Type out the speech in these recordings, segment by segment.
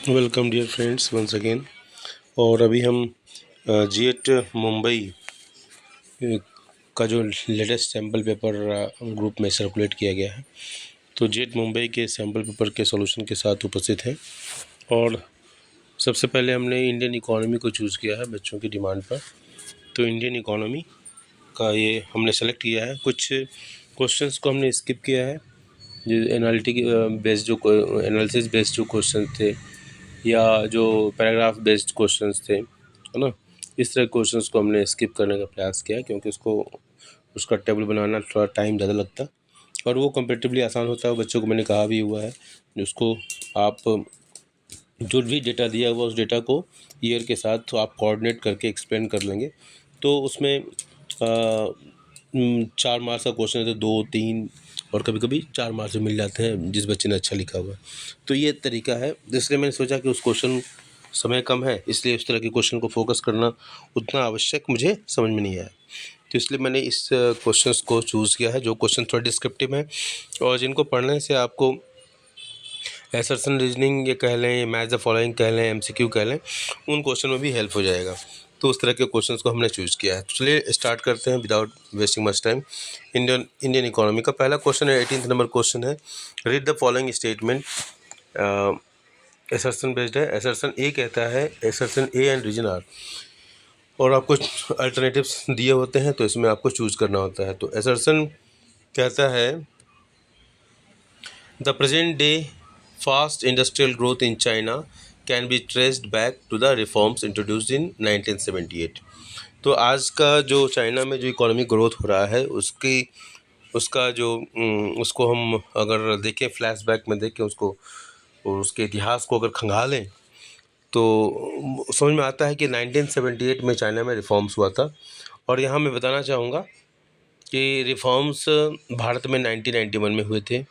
Welcome dear friends once again. और अभी हम जीएट मुंबई का जो लेटेस्ट सैम्पल पेपर ग्रुप में सर्कुलेट किया गया है, तो जीएट मुंबई के सैम्पल पेपर के सॉल्यूशन के साथ उपस्थित हैं। और सबसे पहले हमने इंडियन इकोनॉमी को चूज़ किया है बच्चों की डिमांड पर। तो इंडियन इकोनॉमी का ये हमने सेलेक्ट किया है। कुछ क्वेश्चंस को हमने स्किप किया है, जो एनालिटिक बेस्ड जो एनालिसिस बेस्ड जो क्वेश्चन थे या जो पैराग्राफ बेस्ड क्वेश्चंस थे, है ना, इस तरह क्वेश्चंस को हमने स्किप करने का प्रयास किया, क्योंकि उसका टेबल बनाना थोड़ा टाइम ज़्यादा लगता और वो कंपेरेटिवली आसान होता है। बच्चों को मैंने कहा भी हुआ है, उसको आप जो भी डेटा दिया हुआ उस डेटा को ईयर के साथ तो आप कोऑर्डिनेट करके एक्सप्लेन कर लेंगे। तो उसमें 4 मार्क्स का क्वेश्चन है तो 2-3 और कभी कभी 4 मार्क्स मिल जाते हैं जिस बच्चे ने अच्छा लिखा हुआ है। तो ये तरीका है, इसलिए मैंने सोचा कि उस क्वेश्चन समय कम है, इसलिए उस तरह के क्वेश्चन को फोकस करना उतना आवश्यक मुझे समझ में नहीं आया। तो इसलिए मैंने इस क्वेश्चंस को चूज़ किया है, जो क्वेश्चन थोड़ा डिस्क्रिप्टिव हैं और जिनको पढ़ने से आपको असर्शन रीजनिंग ये कह लें, मैच द फॉलोइंग कह लें, एमसीक्यू कह लें, उन क्वेश्चन में भी हेल्प हो जाएगा। तो उस तरह के क्वेश्चंस को हमने चूज़ किया है। तो चलिए स्टार्ट करते हैं without wasting much time. Indian economy का पहला क्वेश्चन है, 18th नंबर क्वेश्चन है। Read the following statement. Assertion based है। असर्शन ए कहता है assertion A and reason R, और आपको अल्टरनेटिव्स दिए होते हैं तो इसमें आपको चूज़ करना होता है। तो असर्शन कहता है the present day fast industrial growth in China can be traced back to the reforms introduced in 1978। तो आज का जो चाइना में जो इकोनॉमिक ग्रोथ हो रहा है उसका जो उसको हम अगर देखें, फ्लैशबैक में देखें उसको, उसके इतिहास को अगर खंगालें तो समझ में आता है कि 1978 में चाइना में रिफॉर्म्स हुआ था। और यहाँ मैं बताना चाहूँगा कि रिफॉर्म्स भारत में 1991 में हुए थे,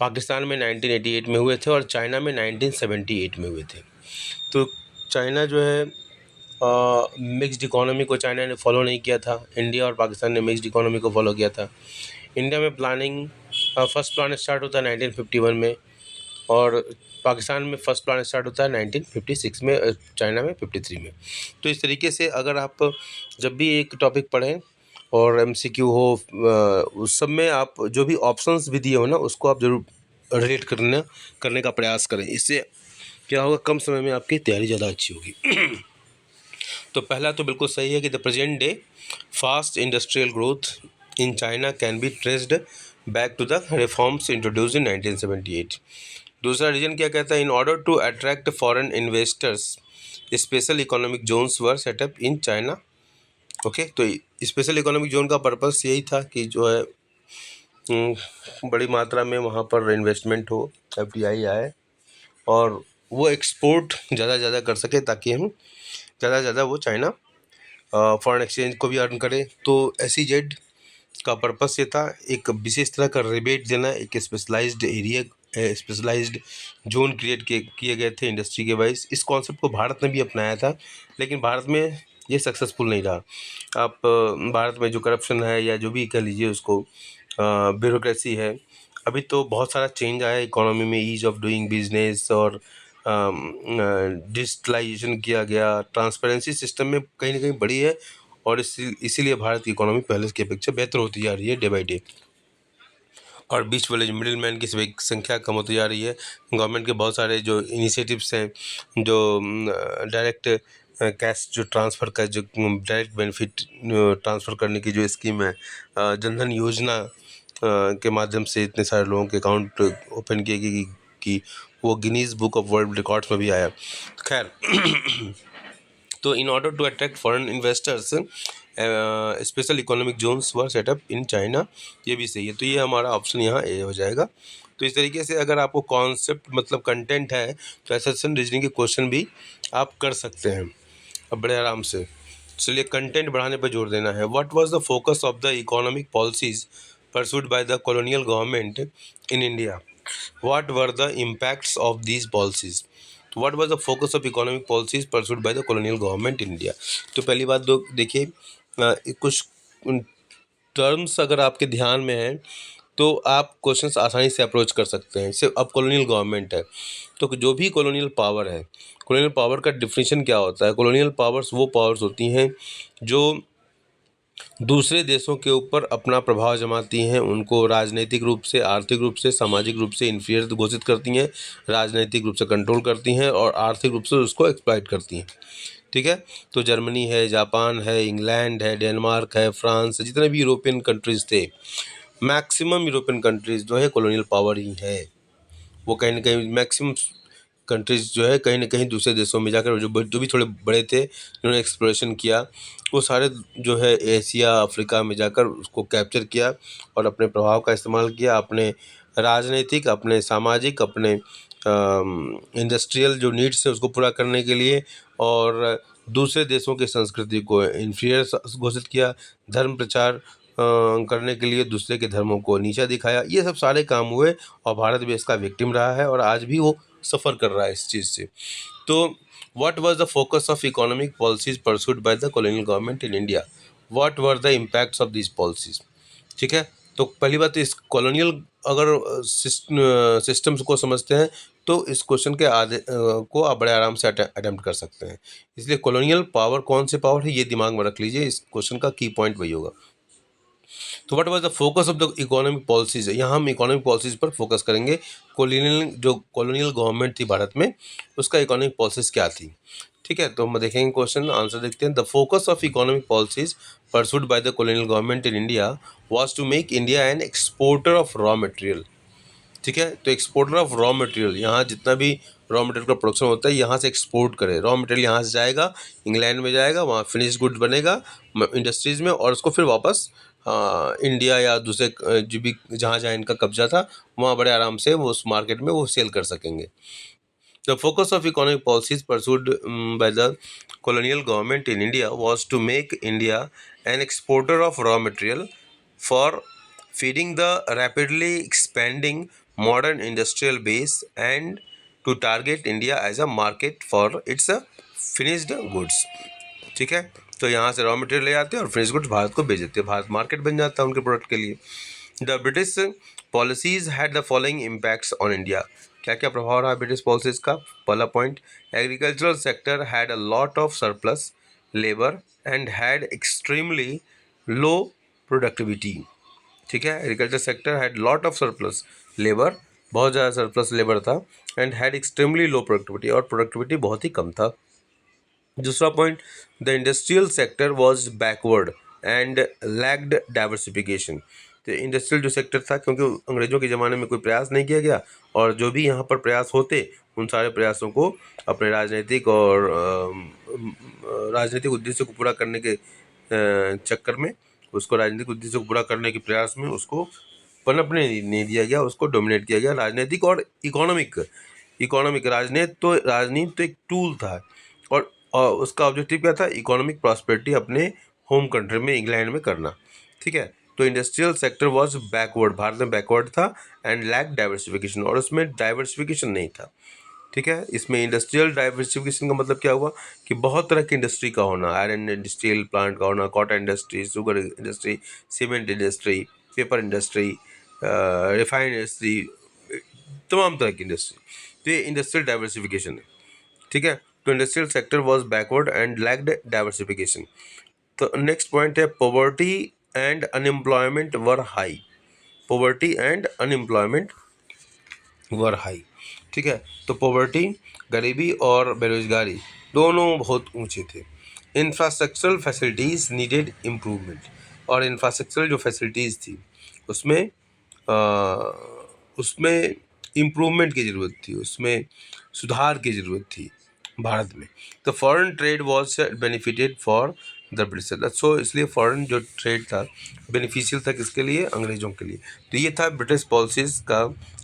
पाकिस्तान में 1988 में हुए थे और चाइना में 1978 में हुए थे। तो चाइना जो है मिक्स्ड इकोनॉमी को चाइना ने फॉलो नहीं किया था, इंडिया और पाकिस्तान ने मिक्स्ड इकोनॉमी को फॉलो किया था। इंडिया में प्लानिंग फर्स्ट प्लान स्टार्ट होता है 1951 में, और पाकिस्तान में फर्स्ट प्लान स्टार्ट होता है 1956 में, चाइना में 53 में। तो इस तरीके से अगर आप जब भी एक टॉपिक पढ़ें और एमसीक्यू हो, उस सब में आप जो भी ऑप्शंस भी दिए हो ना, उसको आप ज़रूर रिलेट करने का प्रयास करें। इससे क्या होगा, कम समय में आपकी तैयारी ज़्यादा अच्छी होगी। तो पहला तो बिल्कुल सही है कि the present day fast industrial growth in China can be traced back to the reforms introduce in 1978। दूसरा रीजन क्या कहता है, in order to attract foreign investors special economic zones were set up in China. Okay, तो special economic zone का purpose यही था कि जो है बड़ी मात्रा में वहाँ पर इन्वेस्टमेंट हो, एफडीआई आए और वो एक्सपोर्ट ज़्यादा कर सके, ताकि हम ज़्यादा वो चाइना फॉरेन एक्सचेंज को भी अर्न करे। तो SEZ का पर्पस ये था, एक विशेष तरह का रिबेट देना, एक specialized area, specialized zone create किए गए थे इंडस्ट्री के वाइज। इस कॉन्सेप्ट को भारत ने भी अपनाया था, लेकिन भारत में ये सक्सेसफुल नहीं रहा। आप भारत में जो करप्शन है या जो भी कह लीजिए उसको, ब्यूरोक्रेसी है, अभी तो बहुत सारा चेंज आया है इकोनॉमी में, ईज ऑफ डूइंग बिजनेस और डिजिटलाइजेशन किया गया, ट्रांसपेरेंसी सिस्टम में कहीं ना कहीं बढ़ी है, और इसीलिए भारत की इकोनॉमी पहले की अपेक्षा बेहतर होती जा रही है डे बाई डे। और बीच वाले जो मिडिल मैन की संख्या कम होती जा रही है। गवर्नमेंट के बहुत सारे जो इनिशिएटिव्स हैं, जो डायरेक्ट कैश जो ट्रांसफ़र का, जो डायरेक्ट बेनिफिट ट्रांसफ़र करने की जो स्कीम है, जनधन योजना के माध्यम से इतने सारे लोगों के अकाउंट ओपन किए गए कि वो Guinness book of world records में भी आया। खैर, तो in order to attract foreign investors special economic zones were set up in China, ये भी सही है। तो ये हमारा ऑप्शन यहाँ ए हो जाएगा। तो इस तरीके से अगर आपको कॉन्सेप्ट मतलब कंटेंट है तो एसेशन रीजनिंग के क्वेश्चन भी आप कर सकते हैं अब बड़े आराम से। चलिए, कंटेंट बढ़ाने पर जोर देना है। What was the focus of the economic policies pursued by the colonial government in India? What were the impacts of these policies? What was the focus of economic policies pursued by the colonial government in India? तो पहली बात देखिए, कुछ terms अगर आपके ध्यान में है तो आप क्वेश्चंस आसानी से अप्रोच कर सकते हैं। सिर्फ अब कॉलोनियल गवर्नमेंट है, तो जो भी कॉलोनियल पावर है, कॉलोनियल पावर का डिफिनीशन क्या होता है? कॉलोनियल पावर्स वो पावर्स होती हैं जो दूसरे देशों के ऊपर अपना प्रभाव जमाती हैं, उनको राजनीतिक रूप से, आर्थिक रूप से, सामाजिक रूप से इन्फीरियर घोषित करती हैं, राजनीतिक रूप से कंट्रोल करती हैं और आर्थिक रूप से उसको एक्सप्लॉइट करती हैं। ठीक है, तो जर्मनी है, जापान है, इंग्लैंड है, डेनमार्क है, फ्रांस है, जितने भी यूरोपियन कंट्रीज़ थे, मैक्सिमम यूरोपियन कंट्रीज़ जो है कॉलोनियल पावर ही है। वो कहीं न कहीं मैक्सिमम कंट्रीज़ जो है कहीं न कहीं दूसरे देशों में जाकर जो भी थोड़े बड़े थे, जिन्होंने एक्सप्लोरेशन किया, वो सारे जो है एशिया, अफ्रीका में जाकर उसको कैप्चर किया और अपने प्रभाव का इस्तेमाल किया, अपने राजनीतिक, अपने सामाजिक, अपने इंडस्ट्रियल जो नीड्स है उसको पूरा करने के लिए, और दूसरे देशों की संस्कृति को इन्फीरियर घोषित किया, धर्म प्रचार करने के लिए दूसरे के धर्मों को नीचा दिखाया। ये सब सारे काम हुए और भारत भी इसका विक्टिम रहा है और आज भी वो सफ़र कर रहा है इस चीज़ से। तो what was the focus of economic policies pursued by the colonial government in India? What were the impacts of these policies? ठीक है, तो पहली बात तो इस कॉलोनियल अगर सिस्टम्स को समझते हैं तो इस क्वेश्चन के को आप बड़े आराम से अटेम्प्ट कर सकते हैं। इसलिए कॉलोनियल पावर कौन से पावर है ये दिमाग में रख लीजिए, इस क्वेश्चन का की पॉइंट वही होगा। तो what was the focus of the economic policies? यहाँ हम इकोनॉमिक पॉलिसीज पर फोकस करेंगे। कॉलोनियल गवर्नमेंट थी भारत में, उसका इकोनॉमिक पॉलिसीज क्या थी? ठीक है, तो हम देखेंगे क्वेश्चन, आंसर देखते हैं। The focus of economic policies pursued by the colonial government in India was to make India an exporter of raw material. ठीक है, तो एक्सपोर्टर ऑफ रॉ मटेरियल, यहाँ जितना भी रॉ मटेरियल का प्रोडक्शन होता है यहाँ से एक्सपोर्ट करे। रॉ मटेरियल यहाँ से जाएगा, इंग्लैंड में जाएगा, वहाँ फिनिश गुड बनेगा इंडस्ट्रीज़ में, और उसको फिर वापस इंडिया या दूसरे जो भी जहाँ जहाँ इनका कब्जा था वहाँ बड़े आराम से वो उस मार्केट में वो सेल कर सकेंगे। The focus of economic policies pursued by the colonial government in India was to make India an exporter of raw material for feeding the rapidly expanding modern industrial base and to target India as a market for its finished goods. ठीक है, तो यहाँ से raw material ले आते हैं और finish goods Bharat को भेज देते हैं, भारत मार्केट बन जाता है उनके प्रोडक्ट के लिए। The British policies had the following impacts on India. क्या क्या प्रभाव रहा ब्रिटिश पॉलिसीज का? पहला point, agricultural sector had a lot of surplus labour and had extremely low productivity. ठीक है, agriculture sector had lot of surplus labour, बहुत ज़्यादा सरप्लस लेबर था, and had extremely low productivity, और प्रोडक्टिविटी बहुत ही कम था। दूसरा point, the industrial sector was backward and lagged diversification. तो इंडस्ट्रियल जो सेक्टर था, क्योंकि अंग्रेज़ों के ज़माने में कोई प्रयास नहीं किया गया, और जो भी यहाँ पर प्रयास होते उन सारे प्रयासों को अपने राजनीतिक उद्देश्य को पूरा करने के चक्कर में, उसको राजनीतिक उद्देश्य को पूरा करने के प्रयास में उसको पनपने नहीं दिया गया, उसको डोमिनेट किया गया। राजनीतिक और इकोनॉमिक राजनीति तो एक टूल था, और उसका ऑब्जेक्टिव क्या था? इकोनॉमिक प्रॉस्पेरिटी अपने होम कंट्री में, इंग्लैंड में करना। ठीक है, तो industrial sector was backward, Bharat में बैकवर्ड था, एंड लैक डाइवर्सिफिकेशन, और उसमें डाइवर्सिफिकेशन नहीं था। ठीक है, इसमें इंडस्ट्रियल डाइवर्सिफिकेशन का मतलब क्या हुआ कि बहुत तरह की इंडस्ट्री का होना, आयरन इंडस्ट्रियल प्लांट का होना, cotton industry, sugar industry, cement industry, paper industry, refined industry, तमाम तरह की इंडस्ट्री। तो ये इंडस्ट्रियल डाइवर्सिफिकेशन है। ठीक है, तो industrial sector was backward and lacked diversification. तो नेक्स्ट पॉइंट है, poverty and unemployment were high. Poverty and unemployment were high. ठीक है, तो पॉवर्टी, गरीबी और बेरोजगारी दोनों बहुत ऊंचे थे। इंफ्रास्ट्रक्चरल फैसिलिटीज़ नीडेड इम्प्रूवमेंट, और इंफ्रास्ट्रक्चरल जो फैसिलिटीज़ थी उसमें उसमें इम्प्रूवमेंट की ज़रूरत थी, उसमें सुधार की ज़रूरत थी भारत में। तो foreign trade was benefited for the British, so इसलिए फॉरेन जो ट्रेड था बेनिफिशियल था किसके लिए? अंग्रेज़ों के लिए। तो ये था ब्रिटिश पॉलिसीज़ का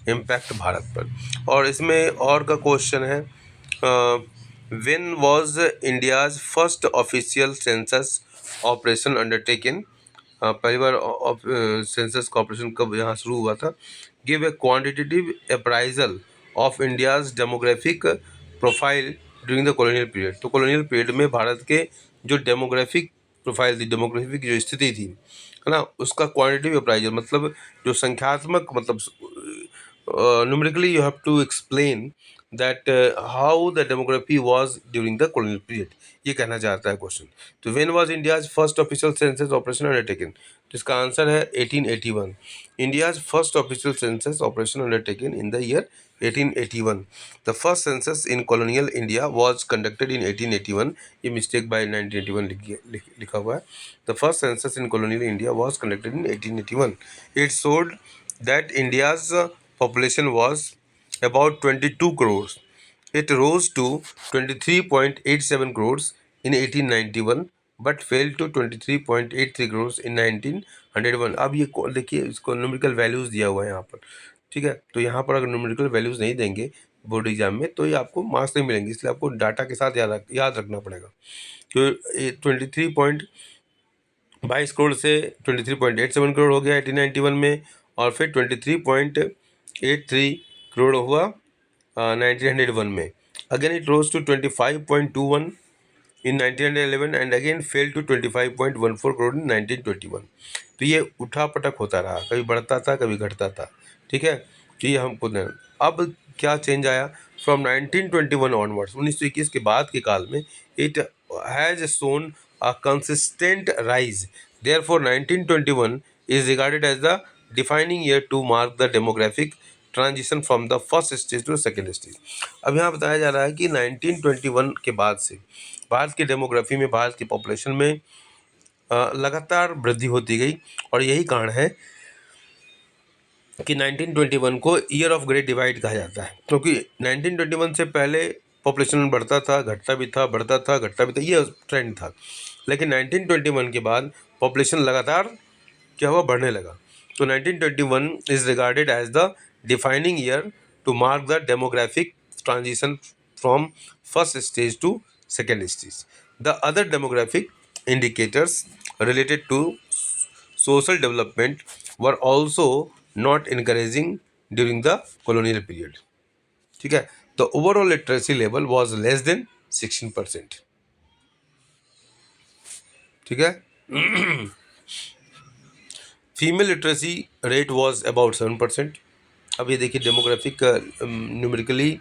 इम्पैक्ट भारत पर। और इसमें और का क्वेश्चन है, when was India's first official census operation undertaken? पहली बार सेंसस का ऑपरेशन कब यहाँ शुरू हुआ था? Give a quantitative appraisal of India's demographic profile during the colonial period. तो कॉलोनियल पीरियड में भारत के जो डेमोग्राफिक प्रोफाइल थी, डेमोग्राफी की जो स्थिति थी, है ना, उसका क्वांटिटेटिव अप्राइजल मतलब जो संख्यात्मक मतलब numerically you have to explain that how the demography was during the colonial period, ये कहना चाहता है क्वेश्चन। तो when was India's first official census operation undertaken, तो इसका आंसर है 1881। India's first official census operation undertaken in the year 1881। The first census in colonial India was conducted in 1881। ये mistake by 1981 लिखा हुआ है। The first census in colonial India was conducted in 1881। It showed that India's population was about 22 crores. It rose to 23.87 crores in 1891 but fell to 23.83 crores in 1901। अब ये देखिए इसको numerical values दिया हुआ है यहाँ पर, ठीक है। तो यहाँ पर अगर न्यूमेरिकल वैल्यूज़ नहीं देंगे बोर्ड एग्जाम में तो ये आपको मार्क्स नहीं मिलेंगे, इसलिए आपको डाटा के साथ याद रखना पड़ेगा। तो 22 करोड़ से 23.87 करोड़ हो गया 1891 में, और फिर 23.83 करोड़ हुआ 1901 में। Again it rose to 25.21 in 1911 and again fell to 25.14 crore in 1921। तो ये उठा पटक होता रहा, कभी बढ़ता था कभी घटता था, ठीक है। तो ये हमको अब क्या चेंज आया फ्रॉम 1921 ऑनवर्ड्स, 1921 के बाद के काल में it has shown a consistent rise. Therefore, 1921 is regarded as the defining year to mark the demographic transition from the first stage to second stage। अब यहाँ बताया जा रहा है कि 1921 के बाद से भारत की डेमोग्राफी में, भारत की पॉपुलेशन में लगातार वृद्धि होती गई, और यही कारण है कि 1921 को ईयर ऑफ ग्रेट डिवाइड कहा जाता है, क्योंकि 1921 से पहले पॉपुलेशन बढ़ता था, घटता भी था, बढ़ता था, घटता भी था, ये ट्रेंड था। लेकिन 1921 के बाद पॉपुलेशन लगातार क्या हुआ, बढ़ने लगा। तो 1921 is regarded as the defining year to mark the demographic transition from first stage to second stage. The other demographic indicators related to social development were also not encouraging during the colonial period, ठीक है। The overall literacy level was less than 16%, ठीक है। Female literacy rate was about 7%। अब ये देखिए demographic numerically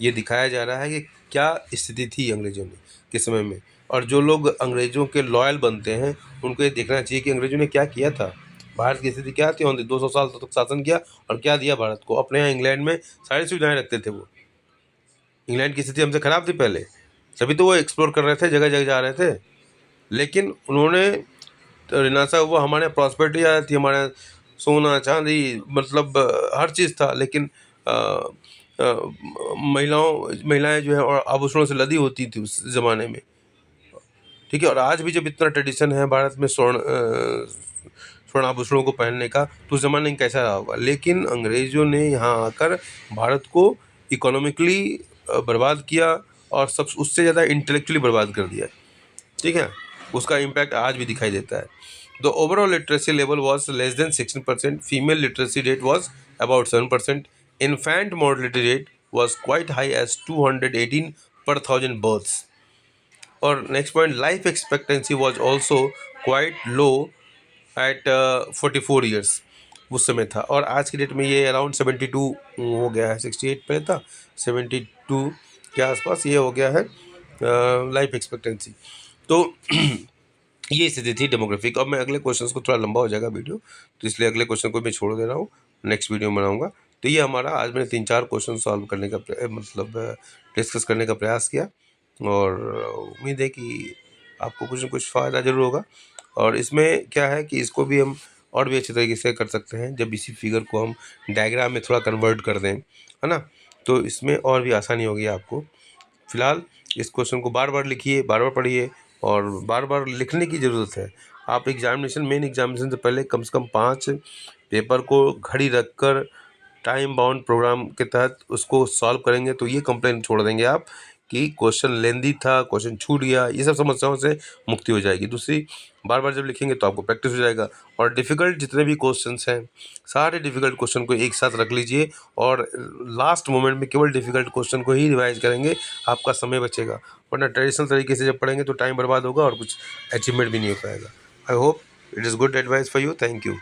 ये दिखाया जा रहा है कि क्या स्थिति थी अंग्रेजों ने के समय में, और जो लोग अंग्रेजों के लॉयल बनते हैं उनको ये देखना चाहिए कि अंग्रेजों ने क्या किया था, भारत की स्थिति क्या थी। 200 साल तक शासन किया और क्या दिया भारत को। अपने यहाँ इंग्लैंड में सारी सुविधाएं रखते थे वो, इंग्लैंड की स्थिति हमसे ख़राब थी पहले, तभी तो वो एक्सप्लोर कर रहे थे, जगह जगह जा रहे थे। लेकिन उन्होंने रिनासा हुआ, हमारे यहाँ प्रॉस्पेरिटी आ थी, हमारे यहाँ सोना चांदी मतलब हर चीज़ था, लेकिन महिलाएं जो है और आभूषणों से लदी होती थी उस ज़माने में, ठीक है। और आज भी जब इतना ट्रेडिशन है भारत में स्वर्ण आभूषणों को पहनने का, तो उस ज़माने में कैसा रहा होगा। लेकिन अंग्रेज़ों ने यहाँ आकर भारत को इकोनॉमिकली बर्बाद किया और सब उससे ज़्यादा इंटेलेक्चुअली बर्बाद कर दिया, ठीक है। उसका इम्पैक्ट आज भी दिखाई देता है। The overall literacy level was less than 16%। Female literacy rate was about 7%। Infant mortality rate was quite high as 218 per 1000 births. और next point, life expectancy was also quite low at 44 years उस समय था, और आज की date में ये around 72 हो गया है। 68 पहले था, 72 के आसपास ये हो गया है लाइफ एक्सपेक्टेंसी। तो ये स्थिति थी डेमोग्राफिक। अब मैं अगले क्वेश्चन को, थोड़ा लंबा हो जाएगा वीडियो तो इसलिए अगले क्वेश्चन को मैं छोड़ दे रहा हूँ, नेक्स्ट वीडियो में बनाऊँगा। तो ये हमारा आज मैंने 3-4 क्वेश्चन सॉल्व करने का मतलब डिस्कस करने का प्रयास किया, और उम्मीद है कि आपको कुछ न कुछ फ़ायदा ज़रूर होगा। और इसमें क्या है कि इसको भी हम और भी अच्छे तरीके से कर सकते हैं, जब इसी फिगर को हम डायग्राम में थोड़ा कन्वर्ट कर दें, है ना, तो इसमें और भी आसानी होगी आपको। फिलहाल इस क्वेश्चन को बार बार लिखिए, बार बार पढ़िए, और बार बार लिखने की ज़रूरत है। आप मेन एग्जामिनेशन से पहले कम से कम 5 पेपर को घड़ी रख कर टाइम बाउंड प्रोग्राम के तहत उसको सॉल्व करेंगे, तो ये कंप्लेन छोड़ देंगे आप कि क्वेश्चन लेंदी था, क्वेश्चन छूट गया, ये सब समस्याओं से मुक्ति हो जाएगी। दूसरी, बार बार जब लिखेंगे तो आपको प्रैक्टिस हो जाएगा। और डिफ़िकल्ट जितने भी क्वेश्चंस हैं, सारे डिफ़िकल्ट क्वेश्चन को एक साथ रख लीजिए और लास्ट मोमेंट में केवल डिफ़िकल्ट क्वेश्चन को ही रिवाइज करेंगे, आपका समय बचेगा। वरना ट्रेडिशनल तरीके से जब पढ़ेंगे तो टाइम बर्बाद होगा और कुछ अचीवमेंट भी नहीं हो पाएगा। I hope it is good advice for you. Thank you.